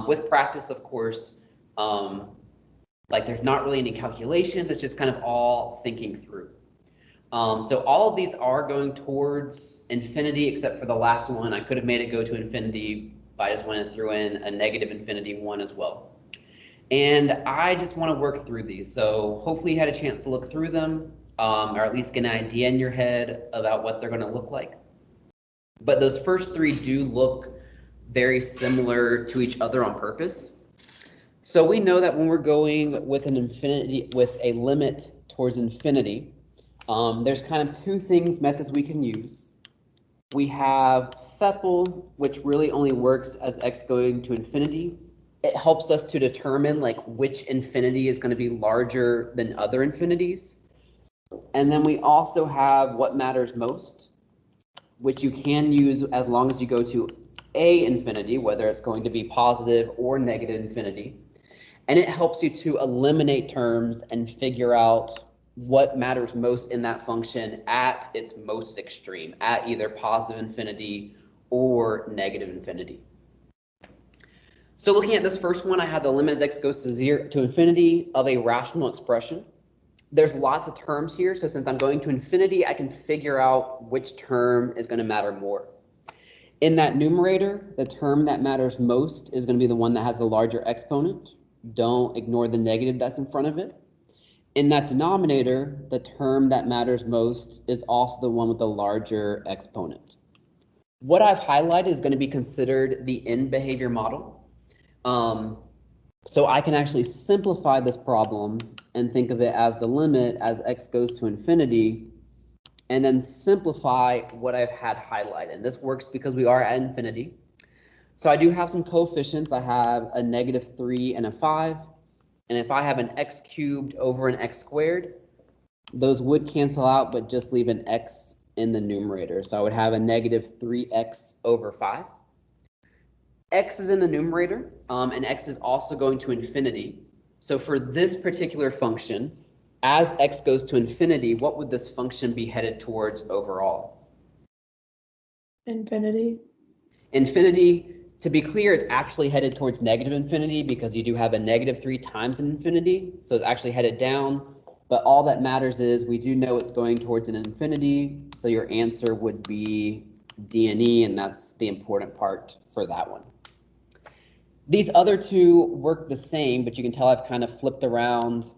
With practice, of course, like there's not really any calculations, it's just kind of all thinking through. So all of these are going towards infinity, except for the last one. I could have made it go to infinity, but I just went and threw in a negative infinity one as well. And I just want to work through these. So hopefully you had a chance to look through them, or at least get an idea in your head about what they're going to look like. But those first three do look very similar to each other on purpose. So we know that when we're going with an infinity, with a limit towards infinity, there's kind of two methods we can use. We have FEPL, which really only works as x going to infinity. It helps us to determine like which infinity is going to be larger than other infinities. And then we also have what matters most, which you can use as long as you go to a infinity, whether it's going to be positive or negative infinity. And it helps you to eliminate terms and figure out what matters most in that function at its most extreme, at either positive infinity or negative infinity. So looking at this first one, I had the limit as x goes to 0 to infinity of a rational expression. There's lots of terms here, so since I'm going to infinity, I can figure out which term is going to matter more. In that numerator, the term that matters most is going to be the one that has the larger exponent. Don't ignore the negative that's in front of it. In that denominator, the term that matters most is also the one with the larger exponent. What I've highlighted is going to be considered the end behavior model. So I can actually simplify this problem and think of it as the limit as x goes to infinity, and then simplify what I've had highlighted. And this works because we are at infinity. So I do have some coefficients. I have a -3 and a 5. And if I have an x cubed over an x squared, those would cancel out, but just leave an x in the numerator. So I would have a -3x over 5. X is in the numerator, and x is also going to infinity. So for this particular function, as x goes to infinity, what would this function be headed towards overall? Infinity. Infinity. To be clear, it's actually headed towards negative infinity because you do have a -3 times infinity, so it's actually headed down. But all that matters is we do know it's going towards an infinity, so your answer would be D and E, and that's the important part for that one. These other two work the same, but you can tell I've kind of flipped around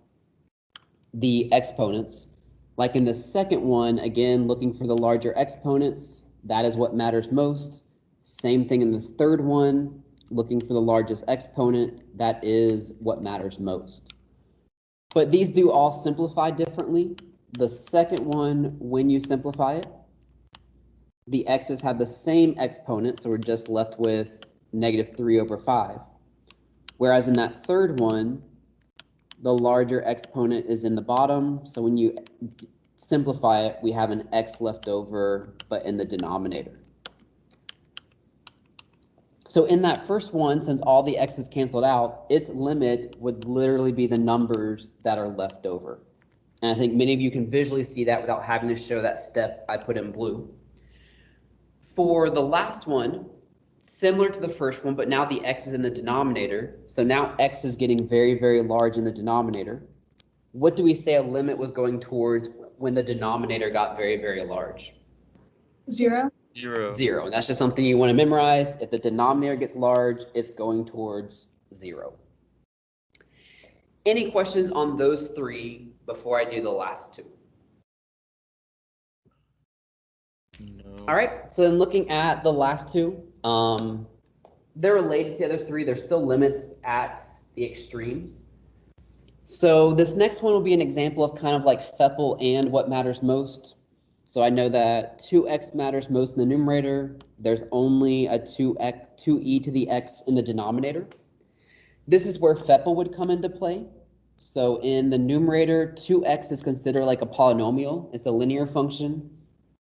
the exponents. Like in the second one, again, looking for the larger exponents, that is what matters most. Same thing in this third one, looking for the largest exponent, that is what matters most. But these do all simplify differently. The second one, when you simplify it, the x's have the same exponent, so we're just left with -3 over 5. Whereas in that third one, the larger exponent is in the bottom, so when you simplify it, we have an x left over, but in the denominator. So in that first one, since all the x's canceled out, its limit would literally be the numbers that are left over. And I think many of you can visually see that without having to show that step I put in blue. For the last one, similar to the first one, but now the x is in the denominator. So now x is getting very, very large in the denominator. What do we say a limit was going towards when the denominator got very, very large? 0. 0. And that's just something you want to memorize. If the denominator gets large, it's going towards 0. Any questions on those three before I do the last two? No. All right, so then looking at the last two, they're related to the other three. There's still limits at the extremes. So this next one will be an example of kind of like FEPL and what matters most. So I know that 2x matters most in the numerator. There's only a 2e to the x in the denominator. This is where FEPL would come into play. So in the numerator, 2x is considered like a polynomial. It's a linear function.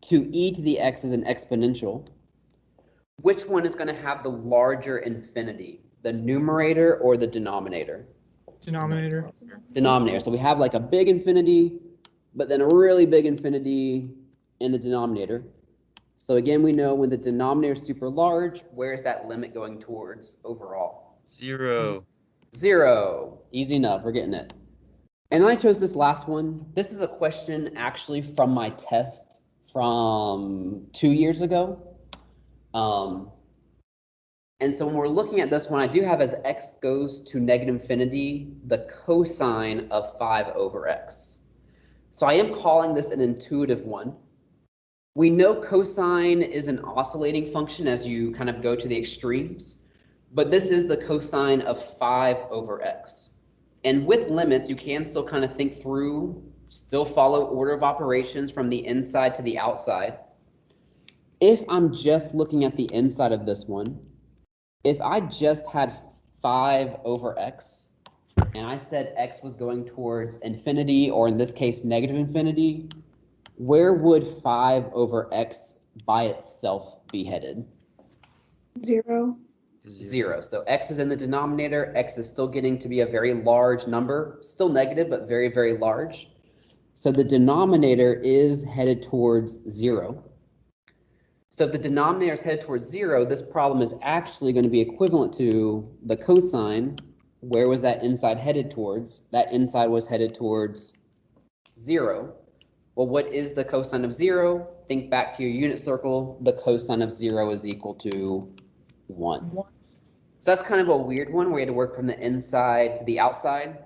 2e to the x is an exponential. Which one is going to have the larger infinity, the numerator or the denominator? Denominator. Denominator. So we have like a big infinity, but then a really big infinity in the denominator. So again, we know when the denominator is super large, where is that limit going towards overall? 0. 0. Easy enough. We're getting it. And I chose this last one. This is a question actually from my test from 2 years ago. And so when we're looking at this one, I do have as x goes to negative infinity, the cosine of 5 over x. So I am calling this an intuitive one. We know cosine is an oscillating function as you kind of go to the extremes, but this is the cosine of 5 over x. And with limits, you can still kind of think through, still follow order of operations from the inside to the outside. If I'm just looking at the inside of this one, if I just had 5 over x, and I said x was going towards infinity, or in this case, negative infinity, where would 5 over x by itself be headed? 0. 0. So x is in the denominator. X is still getting to be a very large number, still negative, but very, very large. So the denominator is headed towards 0. So if the denominator is headed towards 0, this problem is actually going to be equivalent to the cosine. Where was that inside headed towards? That inside was headed towards 0. Well, what is the cosine of 0? Think back to your unit circle. The cosine of 0 is equal to 1. So that's kind of a weird one where you had to work from the inside to the outside.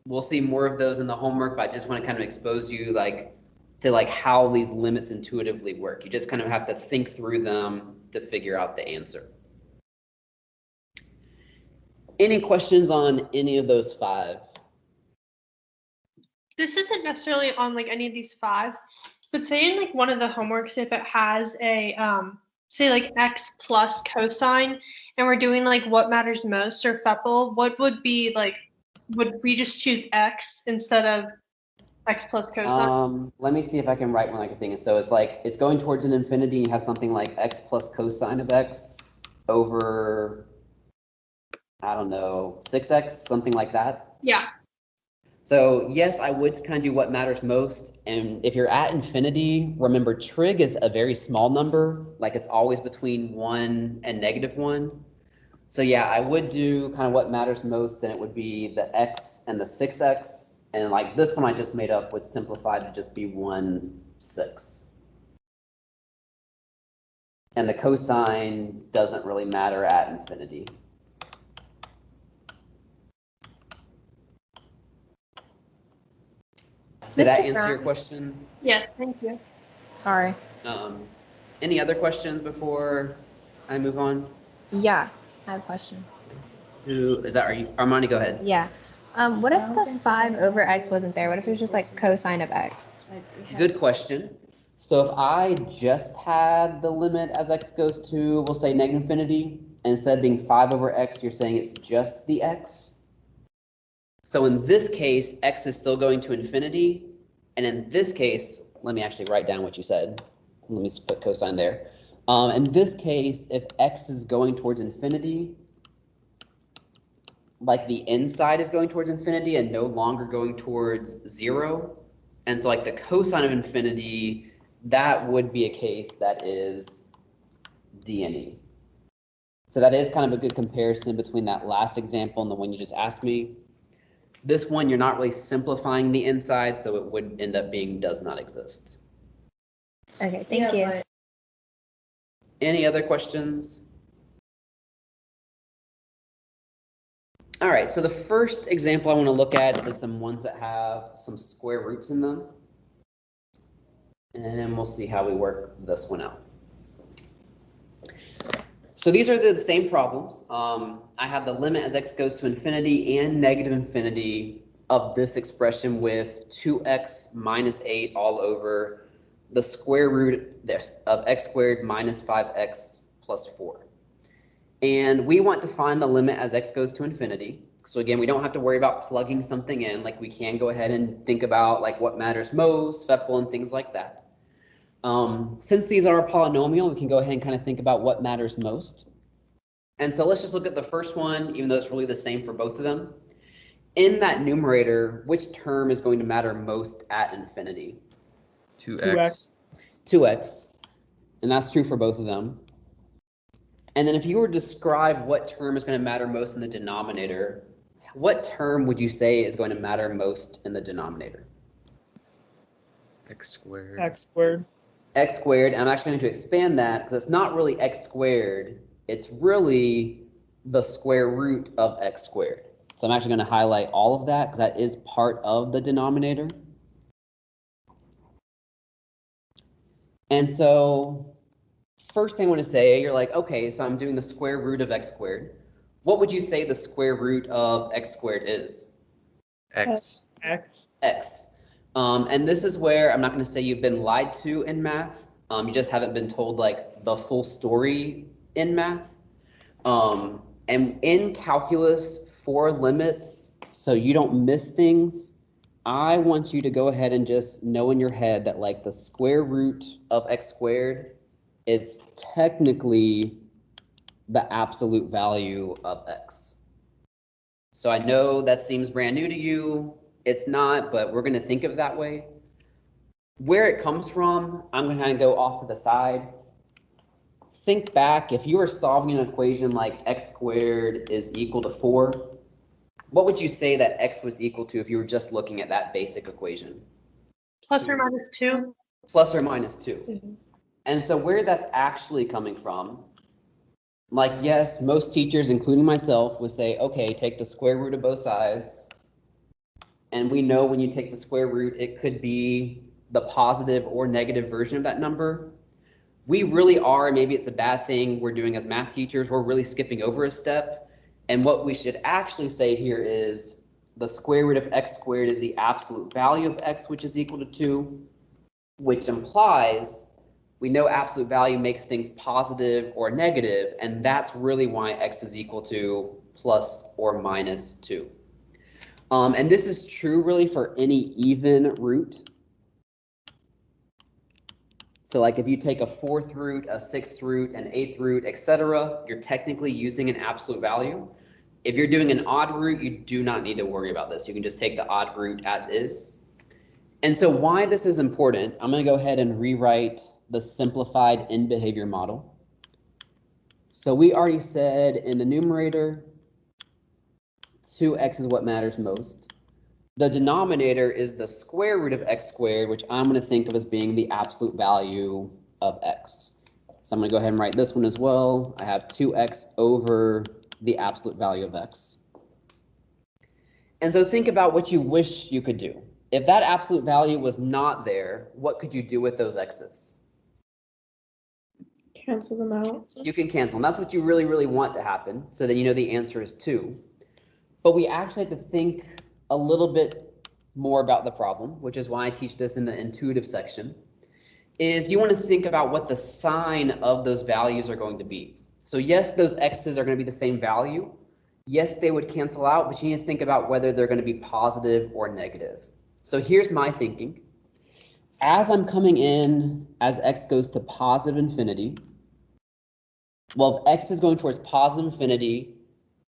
We'll see more of those in the homework, but I just want to kind of expose you to how these limits intuitively work. You just kind of have to think through them to figure out the answer. Any questions on any of those 5? This isn't necessarily on like any of these 5, but say in like one of the homeworks, if it has a say like x plus cosine, and we're doing like what matters most or FEPL, what would be like? Would we just choose x instead of x plus cosine? Let me see if I can write one I can think of. So it's like it's going towards an infinity, and you have something like x plus cosine of x over, I don't know, 6x, something like that. Yeah. So yes, I would kind of do what matters most. And if you're at infinity, remember trig is a very small number. Like it's always between 1 and -1. So yeah, I would do kind of what matters most, and it would be the x and the 6x. And like this one I just made up would simplify to just be 1/6. And the cosine doesn't really matter at infinity. Did that answer your question? Yeah, thank you. Sorry. Any other questions before I move on? Yeah, I have a question. Who is that? Are you, Armani? Go ahead. Yeah. What if the 5 over x wasn't there? What if it was just like cosine of x? Good question. So if I just had the limit as x goes to, we'll say negative infinity, and instead of being 5 over x, you're saying it's just the x. So in this case, x is still going to infinity. And in this case, let me actually write down what you said. Let me just put cosine there. In this case, if x is going towards infinity, like the inside is going towards infinity and no longer going towards 0. And so like the cosine of infinity, that would be a case that is D and E. So that is kind of a good comparison between that last example and the one you just asked me. This one, you're not really simplifying the inside, so it would end up being does not exist. Okay, thank you. Any other questions? All right, so the first example I want to look at is some ones that have some square roots in them. And we'll see how we work this one out. So these are the same problems. I have the limit as x goes to infinity and negative infinity of this expression with 2x minus 8 all over the square root of x squared minus 5x plus 4. And we want to find the limit as x goes to infinity. So again, we don't have to worry about plugging something in. Like we can go ahead and think about like what matters most, FEPL, and things like that. Since these are a polynomial, we can go ahead and kind of think about what matters most. And so let's just look at the first one, even though it's really the same for both of them. In that numerator, which term is going to matter most at infinity? 2x. 2x. And that's true for both of them. And then if you were to describe what term is going to matter most in the denominator, what term would you say is going to matter most in the denominator? X squared. X squared. X squared, and I'm actually going to expand that because it's not really X squared, it's really the square root of X squared. So I'm actually going to highlight all of that because that is part of the denominator. And so first thing I want to say, you're like, okay, so I'm doing the square root of X squared. What would you say the square root of X squared is? X. X. X. And this is where I'm not going to say you've been lied to in math. You just haven't been told like the full story in math. And in calculus for limits, so you don't miss things, I want you to go ahead and just know in your head that like the square root of X squared is technically the absolute value of X. So I know that seems brand new to you. It's not, but we're going to think of it that way. Where it comes from, I'm going to kind of go off to the side. Think back, if you were solving an equation like X squared is equal to 4, what would you say that X was equal to if you were just looking at that basic equation? Plus or minus 2. Plus or minus 2. Mhm. And so where that's actually coming from, like, yes, most teachers, including myself, would say, okay, take the square root of both sides. And we know when you take the square root, it could be the positive or negative version of that number. We really are, maybe it's a bad thing we're doing as math teachers, we're really skipping over a step. And what we should actually say here is the square root of X squared is the absolute value of X, which is equal to 2, which implies we know absolute value makes things positive or negative, and that's really why X is equal to plus or minus 2. And this is true really for any even root. So like if you take a 4th root, a 6th root, an 8th root, etc., you're technically using an absolute value. If you're doing an odd root, you do not need to worry about this. You can just take the odd root as is. And so why this is important, I'm going to go ahead and rewrite the simplified end behavior model. So we already said in the numerator, 2x is what matters most. The denominator is the square root of X squared, which I'm going to think of as being the absolute value of X. So I'm going to go ahead and write this one as well. I have 2x over the absolute value of X. And so think about what you wish you could do. If that absolute value was not there, what could you do with those X's? Cancel them out. You can cancel, and that's what you really, really want to happen, so that you know the answer is 2. But we actually have to think a little bit more about the problem, which is why I teach this in the intuitive section, is you want to think about what the sign of those values are going to be. So yes, those X's are going to be the same value. Yes, they would cancel out, but you need to think about whether they're going to be positive or negative. So here's my thinking. As I'm coming in, as X goes to positive infinity, well, if X is going towards positive infinity,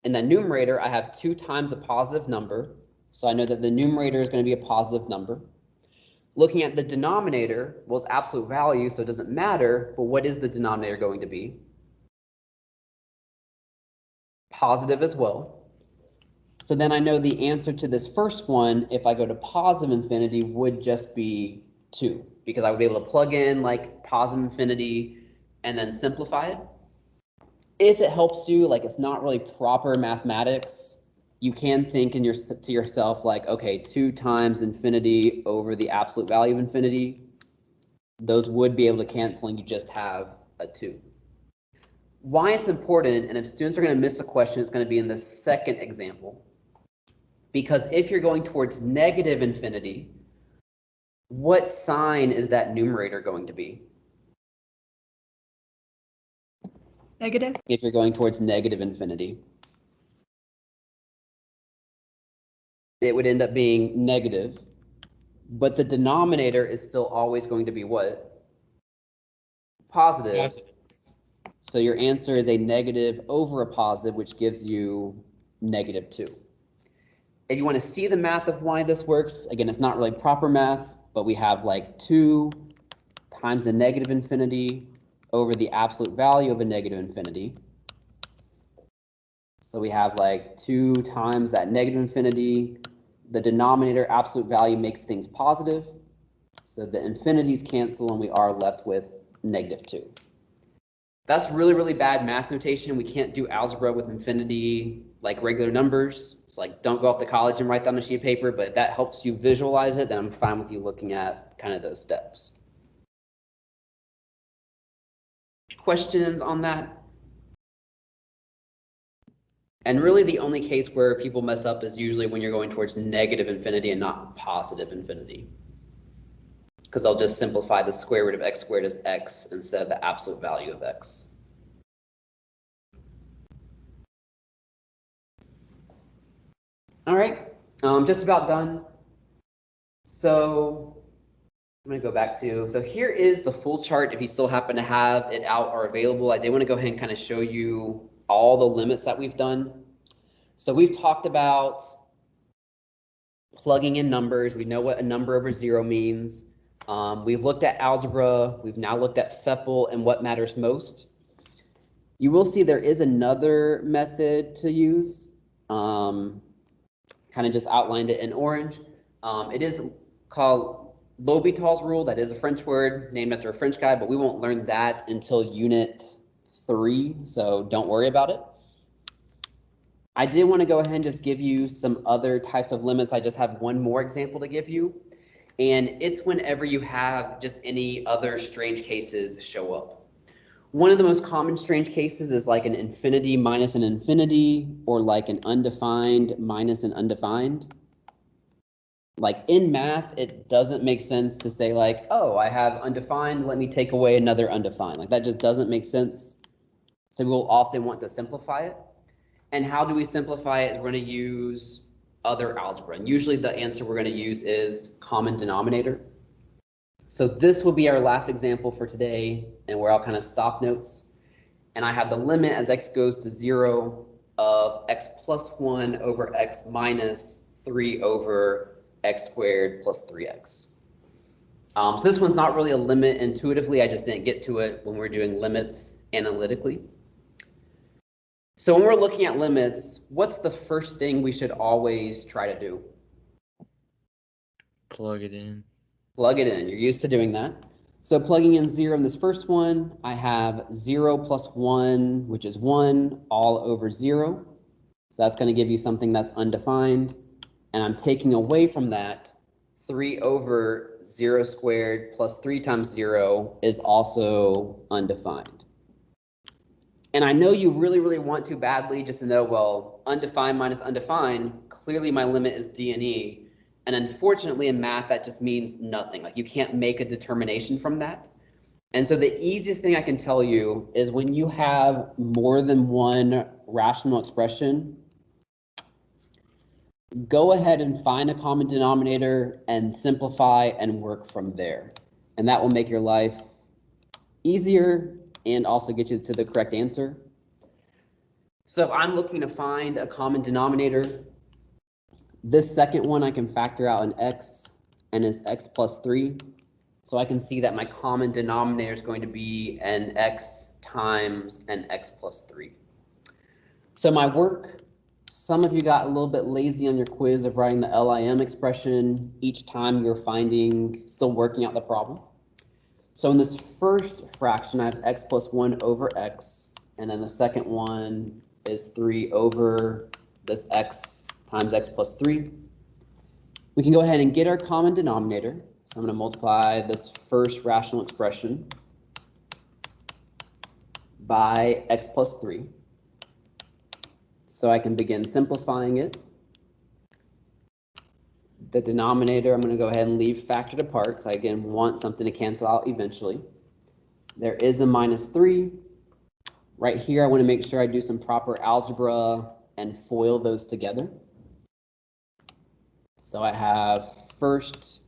in the numerator, I have 2 times a positive number. So I know that the numerator is going to be a positive number. Looking at the denominator, well, it's absolute value, so it doesn't matter, but what is the denominator going to be? Positive as well. So then I know the answer to this first one, if I go to positive infinity, would just be 2, because I would be able to plug in like positive infinity and then simplify it. If it helps you, like it's not really proper mathematics, you can think to yourself like, okay, 2 times infinity over the absolute value of infinity, those would be able to cancel and you just have a 2. Why it's important, and if students are going to miss a question, it's going to be in the second example. Because if you're going towards negative infinity, what sign is that numerator going to be? Negative. If you're going towards negative infinity, it would end up being negative, but the denominator is still always going to be what? Positive. Positive. So your answer is a negative over a positive, which gives you negative 2. If you want to see the math of why this works, again, it's not really proper math, but we have like 2 times a negative infinity over the absolute value of a negative infinity. So we have like 2 times that negative infinity. The denominator absolute value makes things positive. So the infinities cancel and we are left with -2. That's really, really bad math notation. We can't do algebra with infinity like regular numbers. It's like, don't go off to college and write down a sheet of paper, but if that helps you visualize it, then I'm fine with you looking at kind of those steps. Questions on that? And really the only case where people mess up is usually when you're going towards negative infinity and not positive infinity. Because I'll just simplify the square root of x squared as x instead of the absolute value of x. All right, just about done. So I'm going to go back to, so here is the full chart if you still happen to have it out or available. I did want to go ahead and kind of show you all the limits that we've done. So we've talked about plugging in numbers. We know what a number over 0 means. We've looked at algebra. We've now looked at FEPL and what matters most. You will see there is another method to use. Kind of just outlined it in orange. It is called L'Hopital's rule. That is a French word named after a French guy, but we won't learn that until unit 3, so don't worry about it. I did want to go ahead and just give you some other types of limits. I just have one more example to give you, and it's whenever you have just any other strange cases show up. One of the most common strange cases is like an infinity minus an infinity, or like an undefined minus an undefined. Like in math, it doesn't make sense to say like, oh, I have undefined, let me take away another undefined. Like that just doesn't make sense. So we'll often want to simplify it. And how do we simplify it? Is we're going to use other algebra. And usually the answer we're going to use is common denominator. So this will be our last example for today, and where I'll kind of stop notes. And I have the limit as x goes to 0 of x plus 1 over x minus 3 over x squared plus 3x. So this one's not really a limit intuitively. I just didn't get to it when we're doing limits analytically. So when we're looking at limits, what's the first thing we should always try to do? Plug it in. Plug it in. You're used to doing that. So plugging in 0 in this first one, I have 0 plus 1, which is 1, all over 0. So that's going to give you something that's undefined. And I'm taking away from that 3 over 0 squared plus 3 times 0 is also undefined. And I know you really, really want to badly just to know, well, undefined minus undefined, clearly my limit is D and E. And unfortunately in math, that just means nothing. Like you can't make a determination from that. And so the easiest thing I can tell you is when you have more than one rational expression, go ahead and find a common denominator and simplify and work from there. And that will make your life easier and also get you to the correct answer. So if I'm looking to find a common denominator, this second one I can factor out an x, and is x plus 3. So I can see that my common denominator is going to be an x times an x plus 3. So my work, some of you got a little bit lazy on your quiz of writing the LIM expression each time you're still working out the problem. So in this first fraction, I have x plus 1 over x, and then the second one is 3 over this x times x plus 3. We can go ahead and get our common denominator. So I'm going to multiply this first rational expression by x plus 3. So I can begin simplifying it. The denominator, I'm going to go ahead and leave factored apart because I, again, want something to cancel out eventually. There is a minus 3. Right here, I want to make sure I do some proper algebra and FOIL those together. So I have first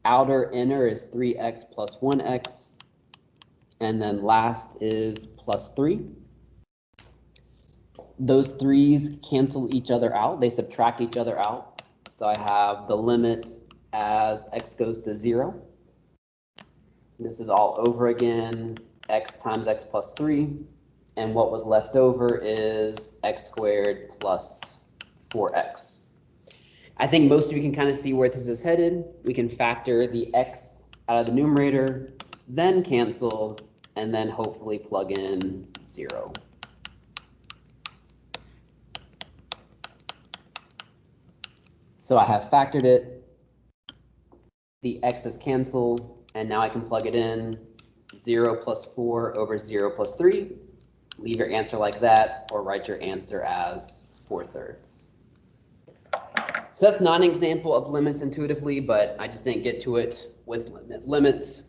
outer inner is 3x plus 1x, and then last is plus 3. Those 3's cancel each other out. They subtract each other out. So I have the limit as x goes to 0. This is all over again, x times x plus 3. and what was left over is x squared plus 4x. I think most of you can kind of see where this is headed. We can factor the x out of the numerator, then cancel, and then hopefully plug in 0. So I have factored it, the x's cancel, and now I can plug it in, 0 plus 4 over 0 plus 3. Leave your answer like that, or write your answer as 4/3. So that's not an example of limits intuitively, but I just didn't get to it with limits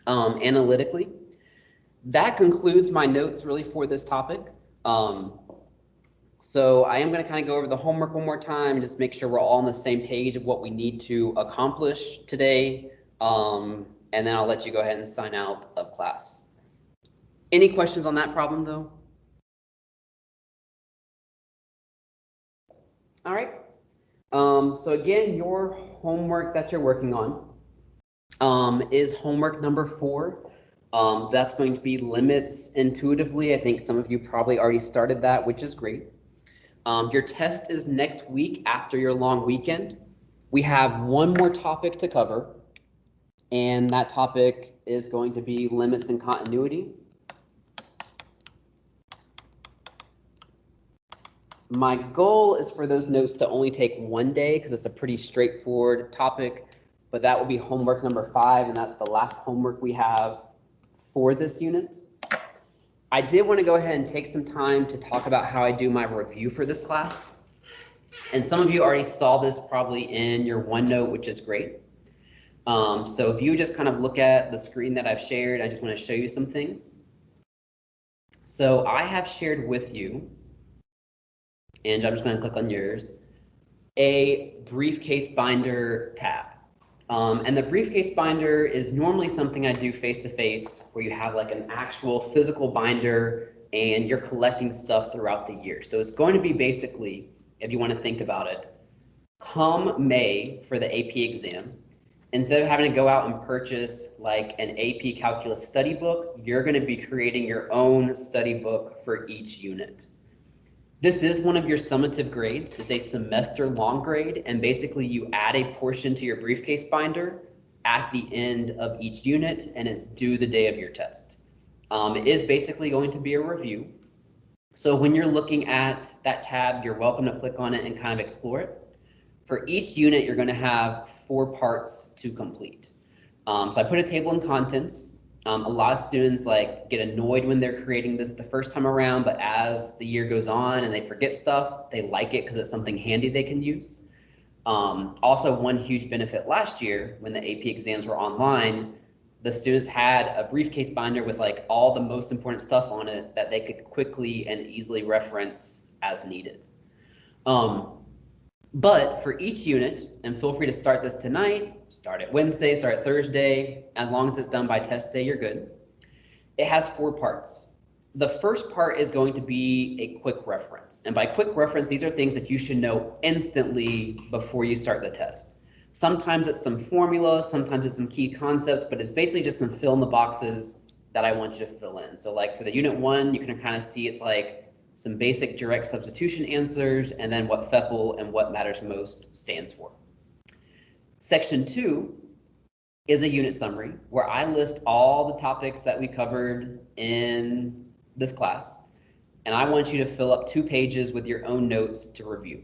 analytically. That concludes my notes really for this topic. So I am going to kind of go over the homework one more time, just make sure we're all on the same page of what we need to accomplish today. And then I'll let you go ahead and sign out of class. Any questions on that problem though? All right. So again, your homework that you're working on is homework number 4. That's going to be limits intuitively. I think some of you probably already started that, which is great. Your test is next week after your long weekend. We have one more topic to cover, and that topic is going to be limits and continuity. My goal is for those notes to only take one day because it's a pretty straightforward topic, but that will be homework number 5, and that's the last homework we have for this unit. I did want to go ahead and take some time to talk about how I do my review for this class. And some of you already saw this probably in your OneNote, which is great. So if you just kind of look at the screen that I've shared, I just want to show you some things. So I have shared with you, and I'm just going to click on yours, a briefcase binder tab. And the briefcase binder is normally something I do face-to-face, where you have like an actual physical binder and you're collecting stuff throughout the year. So it's going to be basically, if you want to think about it, come May for the AP exam, instead of having to go out and purchase like an AP calculus study book, you're going to be creating your own study book for each unit. This is one of your summative grades. It's a semester long grade, and basically you add a portion to your briefcase binder at the end of each unit, and it's due the day of your test. It is basically going to be a review. So when you're looking at that tab, you're welcome to click on it and kind of explore it. For each unit, you're going to have 4 parts to complete. So I put a table and contents. A lot of students get annoyed when they're creating this the first time around, but as the year goes on and they forget stuff, they like it because it's something handy they can use. Also, one huge benefit last year when the AP exams were online, the students had a briefcase binder with all the most important stuff on it that they could quickly and easily reference as needed. But for each unit, and feel free to start this tonight, start it Wednesday, start it Thursday, as long as it's done by test day, you're good. It has 4 parts. The first part is going to be a quick reference. And by quick reference, these are things that you should know instantly before you start the test. Sometimes it's some formulas, sometimes it's some key concepts, but it's basically just some fill in the boxes that I want you to fill in. So for the unit 1, you can kind of see it's some basic direct substitution answers, and then what FEPL and what matters most stands for. Section 2 is a unit summary where I list all the topics that we covered in this class, and I want you to fill up 2 pages with your own notes to review.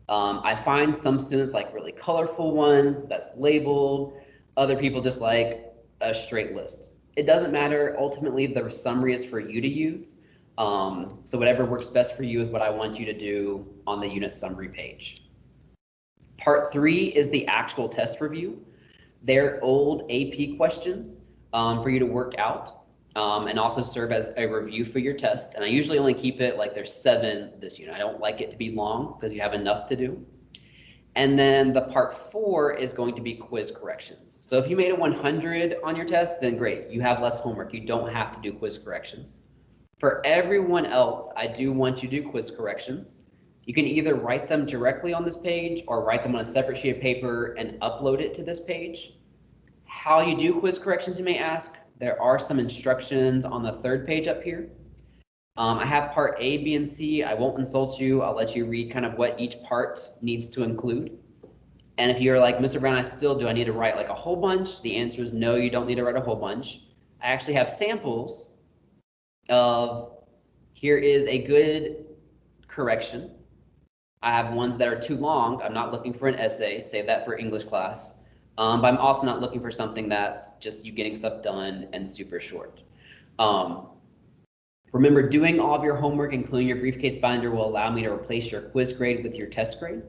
I find some students like really colorful ones that's labeled, other people just like a straight list. It doesn't matter, ultimately the summary is for you to use. So whatever works best for you is what I want you to do on the unit summary page. Part 3 is the actual test review. They're old AP questions for you to work out and also serve as a review for your test. And I usually only keep it there's 7 this unit. I don't like it to be long because you have enough to do. And then the part 4 is going to be quiz corrections. So if you made a 100 on your test, then great, you have less homework. You don't have to do quiz corrections. For everyone else, I do want you to do quiz corrections. You can either write them directly on this page or write them on a separate sheet of paper and upload it to this page. How you do quiz corrections, you may ask. There are some instructions on the 3rd page up here. I have part A, B, and C. I won't insult you. I'll let you read kind of what each part needs to include. And if you're like, Mr. Brown, do I need to write like a whole bunch? The answer is no, you don't need to write a whole bunch. I actually have samples of, here is a good correction. I have ones that are too long. I'm not looking for an essay, save that for English class. But I'm also not looking for something that's just you getting stuff done and super short. Remember, doing all of your homework, including your briefcase binder, will allow me to replace your quiz grade with your test grade.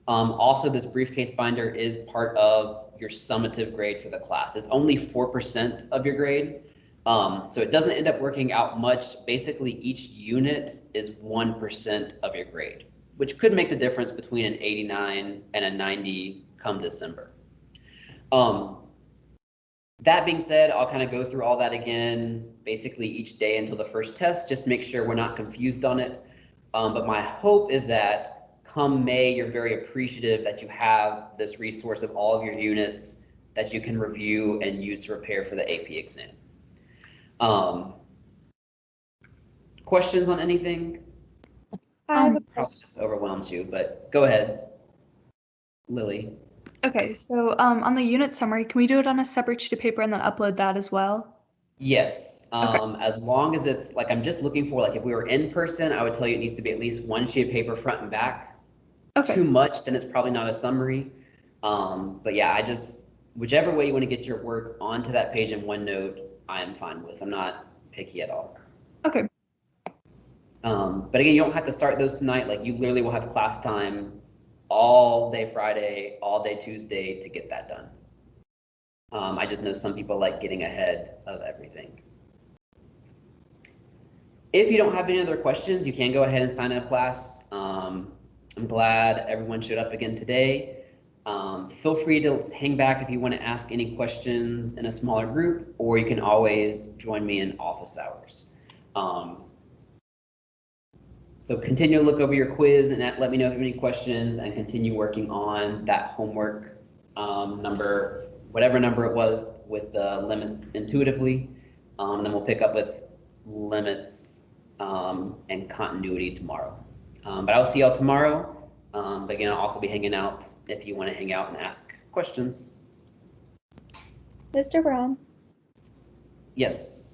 Also, this briefcase binder is part of your summative grade for the class. It's only 4% of your grade, so it doesn't end up working out much. Basically, each unit is 1% of your grade, which could make the difference between an 89 and a 90 come December. That being said, I'll kind of go through all that again, basically each day until the first test, just to make sure we're not confused on it. But my hope is that come May, you're very appreciative that you have this resource of all of your units that you can review and use to prepare for the AP exam. Questions on anything? I have a Probably just overwhelmed you, but go ahead, Lily. Okay, so on the unit summary, can we do it on a separate sheet of paper and then upload that as well? Yes, as long as it's like, I'm just looking for, like, if we were in person, I would tell you it needs to be at least one sheet of paper front and back. Okay. Too much, then it's probably not a summary. But yeah, whichever way you want to get your work onto that page in OneNote, I am fine with. I'm not picky at all. Okay. But again, you don't have to start those tonight. Like, you literally will have class time all day Friday, all day Tuesday to get that done. I just know some people like getting ahead of everything. If you don't have any other questions, you can go ahead and sign up class. I'm glad everyone showed up again today. Feel free to hang back if you want to ask any questions in a smaller group, or you can always join me in office hours. So continue to look over your quiz and let me know if you have any questions, and continue working on that homework number, whatever number it was, with the limits intuitively. And then we'll pick up with limits and continuity tomorrow. But I'll see y'all tomorrow. But again, I'll also be hanging out if you want to hang out and ask questions. Mr. Brown. Yes.